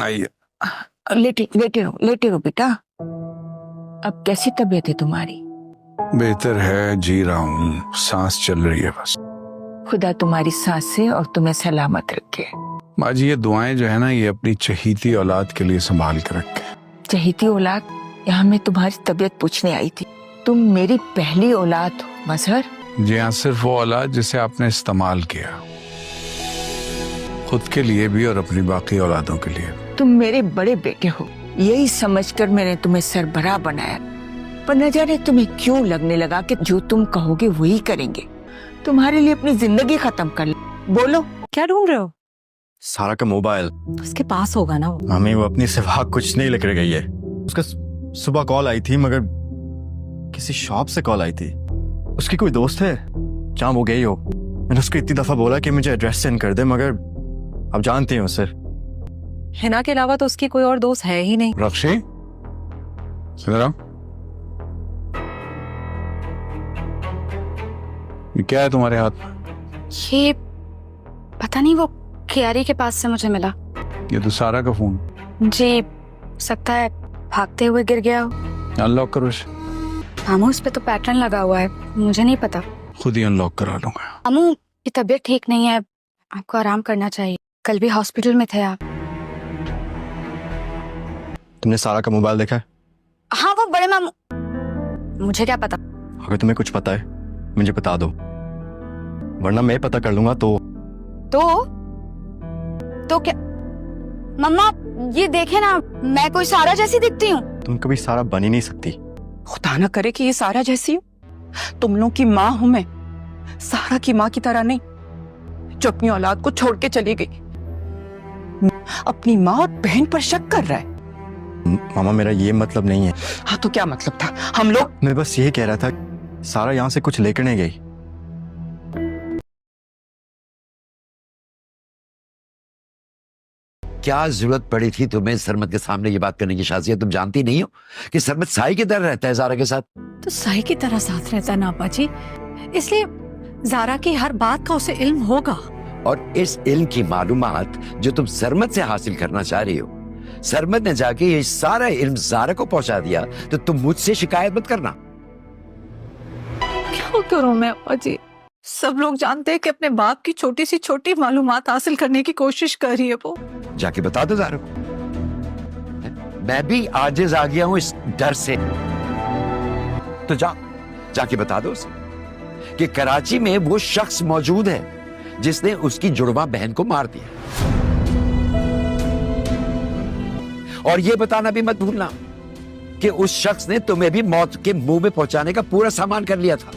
आइए। लेटे रहो बेटा। अब कैसी तबीयत है तुम्हारी? बेहतर है, जी रहा हूँ, सांस चल रही है बस। खुदा तुम्हारी सांसें और तुम्हें सलामत रखे। माँ जी, ये दुआएं जो है ना, ये अपनी चहीती औलाद के लिए संभाल के रखे। चहीती औलाद? यहाँ मैं तुम्हारी तबीयत पूछने आई थी। तुम मेरी पहली औलाद हो मजहर। जी हाँ, सिर्फ वो औलाद जिसे आपने इस्तेमाल किया, खुद के लिए भी और अपनी बाकी औलादों के लिए। तुम मेरे बड़े बेटे हो, यही समझकर मैंने तुम्हें सरबराह बनाया, पर न जाने तुम्हें क्यों लगने लगा कि जो तुम कहोगे वही करेंगे। तुम्हारे लिए अपनी जिंदगी खत्म कर ली। बोलो क्या ढूंढ रहे हो? सारा का मोबाइल उसके पास होगा ना। मम्मी, वो अपनी सिवा कुछ नहीं लेकर गई है। उसका सुबह कॉल आई थी, मगर किसी शॉप से कॉल आई थी। उसकी कोई दोस्त है जहाँ वो गई हो। मैंने उसको इतनी दफा बोला कि मुझे एड्रेस सेंड कर दे, मगर अब जानती हूँ उसे। हिना के अलावा तो उसकी कोई और दोस्त है ही नहीं। रक्षी, इधर आओ। ये क्या है तुम्हारे हाथ में? ये पता नहीं, वो कियारी के पास से मुझे मिला। ये तो सारा का फोन। जी, सकता है भागते हुए गिर गया हो। अनलॉक करो इसे। मामू, उस पे तो पैटर्न लगा हुआ है, मुझे नहीं पता। खुद ही अनलॉक करा लूंगा। मामू की तबीयत ठीक नहीं है, आपको आराम करना चाहिए। कल भी हॉस्पिटल में थे आप। तुमने सारा का मोबाइल देखा है? हाँ, वो बड़े मामू। मुझे क्या पता। अगर तुम्हें कुछ पता है मुझे बता दो, वरना मैं पता कर लूंगा। तो क्या? मम्मा, ये देखे ना, मैं कोई सारा जैसी दिखती हूँ? तुम कभी सारा बन ही नहीं सकती। खुदा ना करे कि ये सारा जैसी हो। तुम लोग की माँ हूं मैं, सारा की माँ की तरह नहीं, जो अपनी औलाद को छोड़ के चली गई। अपनी माँ और बहन पर शक कर रहा है। मामा, मेरा ये मतलब नहीं है। हाँ तो क्या मतलब था? हम लोग मैं बस यही कह रहा था, सारा यहाँ से कुछ लेकर नहीं गई। क्या जरूरत पड़ी थी तुम्हें सरमत के सामने ये बात करने की? शाजिया, तुम जानती नहीं हो कि सरमत साई की तरह रहता है जारा के साथ? तो साई की तरह साथ रहता है ना अब्बा जी, इसलिए जारा की हर बात का उसे इल्म होगा। और इस इल्म की मालूमात जो तुम सरमत से हासिल करना चाह रही हो, सरमत ने जाके ये सारा इल्म जारा को पहुंचा दिया, तो तुम मुझसे शिकायत मत करना। क्या करूं मैं अब्बा जी? सब लोग जानते हैं कि अपने बाप की छोटी सी छोटी मालूमात हासिल करने की कोशिश कर रही है वो। जाके बता दो जारा को। मैं भी आजिज आ गया हूं इस डर से। तो जाके बता दो उसे कि कराची में वो शख्स मौजूद है जिसने उसकी जुड़वा बहन को मार दिया। और ये बताना भी मत भूलना कि उस शख्स ने तुम्हें भी मौत के मुंह में पहुंचाने का पूरा सामान कर लिया था।